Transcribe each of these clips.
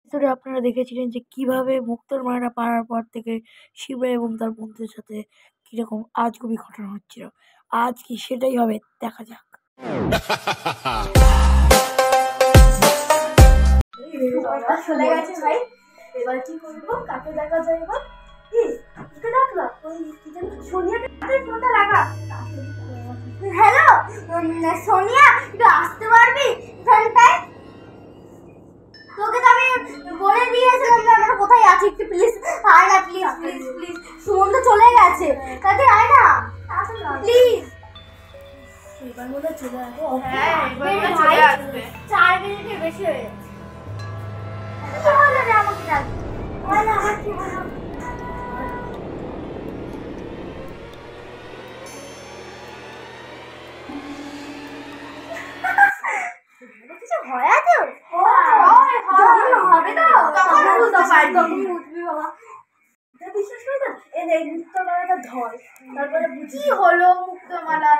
এপিসোডে আপনারা দেখেছিলেন যে কিভাবে মুক্তোর মারাটা পাওয়ার পর থেকে শিবা এবং তার বন্ধুদের সাথে কিরকম আজগুবি ঘটনা হচ্ছিল। আজ কি সেটাই হবে, দেখা যাক। চলে গেছে ভাই, এবার কি করবো? কাকে দেখা যায়? এবার ডাকলাম ওই সোনিয়াকে ফোনটা লাগা। হ্যালো সোনিয়া, একটু আসতে পারবি এখানটায়? তোকে তো আমি বলে দিয়েছিলাম যে আমরা কোথায় আছি, একটু প্লিজ আয় না, প্লিজ প্লিজ প্লিজ। সুমন তো চলে গেছে, তাতে আয় না প্লিজ। এবার মনে চলে আসবে। হ্যাঁ এবার চলে আসবে। 4 মিনিটের বেশি হয়ে যাচ্ছে। কি হলো রে, আমাকে ডাক। বল আমার কি হলো? কিছু হয় আছে? হবে তো, তখন বুঝতে পারবি। তখন বুঝবি বাবা। এটা বিশ্বাস করি না, এই মুক্তমালাটা ধর, তারপরে বুঝি হলো মুক্তমালা।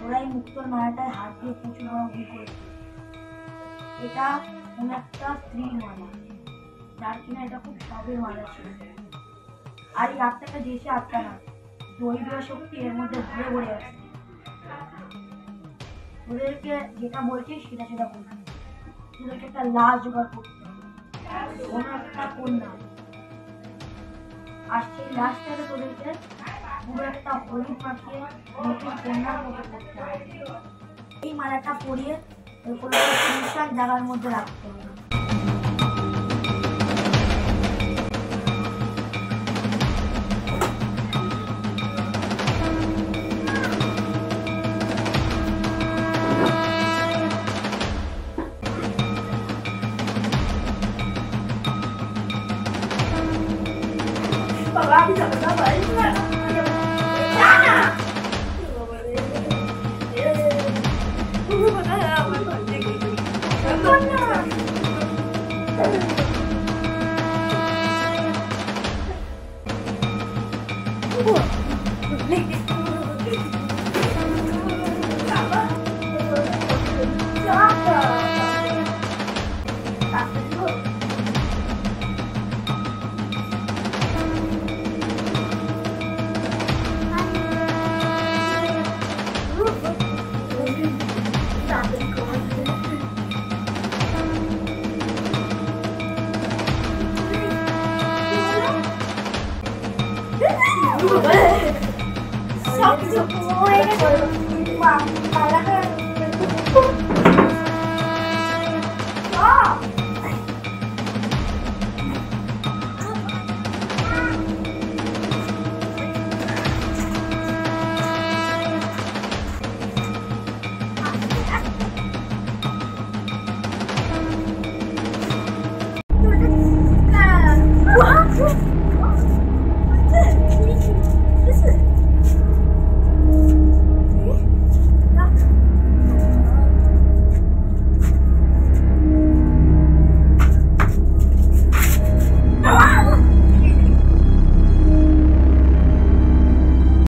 ওরাই মুক্তোর মালাটায় হাত দিয়ে প্রচুর বড় ভুল করেছে। এটা কোন একটা স্ত্রীর মালা, যার কিনা এটা খুব সবের মালা ছিল। আর এই আত্মাটা দেশে আত্মা না, দৈবীয় শক্তি এর মধ্যে ভরে ভরে আছে। ওদেরকে যেটা বলছি সেটা সেটা বলছি, তোদেরকে একটা লাশ জোগাড় করতে হবে, কোনো একটা কন্যা। আর সেই লাশটাকে তোদেরকে পুরো একটা হলুদ মাখিয়ে নতুন কন্যার মতো করতে হবে। এই মালাটা পরিয়ে কোনো সুনসান জায়গার মধ্যে রাখতে হবে। বাবা আমি যাবো না ভাই, না না তুমি বলা আমার বাচ্চা কি সব কিছু হয়ে গেছে।